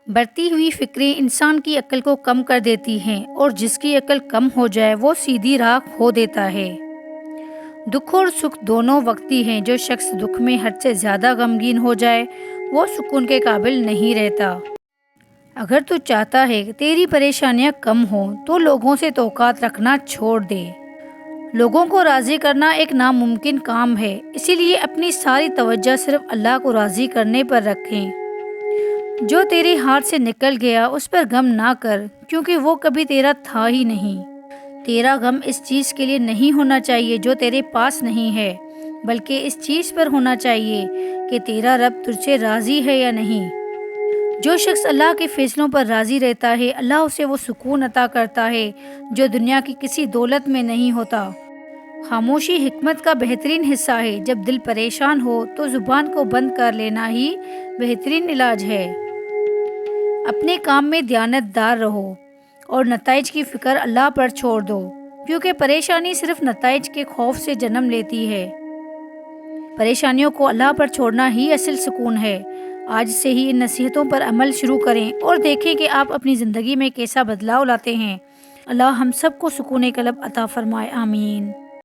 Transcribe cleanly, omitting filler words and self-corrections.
بڑھتی ہوئی فکریں انسان کی عقل کو کم کر دیتی ہیں، اور جس کی عقل کم ہو جائے وہ سیدھی راہ کھو دیتا ہے۔ دکھ اور سکھ دونوں وقتی ہیں۔ جو شخص دکھ میں حد سے زیادہ غمگین ہو جائے وہ سکون کے قابل نہیں رہتا۔ اگر تو چاہتا ہے کہ تیری پریشانیاں کم ہوں تو لوگوں سے توقعات رکھنا چھوڑ دے۔ لوگوں کو راضی کرنا ایک ناممکن کام ہے، اسی لیے اپنی ساری توجہ صرف اللہ کو راضی کرنے پر رکھیں۔ جو تیرے ہاتھ سے نکل گیا اس پر غم نہ کر، کیونکہ وہ کبھی تیرا تھا ہی نہیں۔ تیرا غم اس چیز کے لیے نہیں ہونا چاہیے جو تیرے پاس نہیں ہے، بلکہ اس چیز پر ہونا چاہیے کہ تیرا رب تجھ سے راضی ہے یا نہیں۔ جو شخص اللہ کے فیصلوں پر راضی رہتا ہے اللہ اسے وہ سکون عطا کرتا ہے جو دنیا کی کسی دولت میں نہیں ہوتا۔ خاموشی حکمت کا بہترین حصہ ہے۔ جب دل پریشان ہو تو زبان کو بند کر لینا ہی بہترین علاج ہے۔ اپنے کام میں دیانت دار رہو اور نتائج کی فکر اللہ پر چھوڑ دو، کیونکہ پریشانی صرف نتائج کے خوف سے جنم لیتی ہے۔ پریشانیوں کو اللہ پر چھوڑنا ہی اصل سکون ہے۔ آج سے ہی ان نصیحتوں پر عمل شروع کریں اور دیکھیں کہ آپ اپنی زندگی میں کیسا بدلاؤ لاتے ہیں۔ اللہ ہم سب کو سکون قلب عطا فرمائے، آمین۔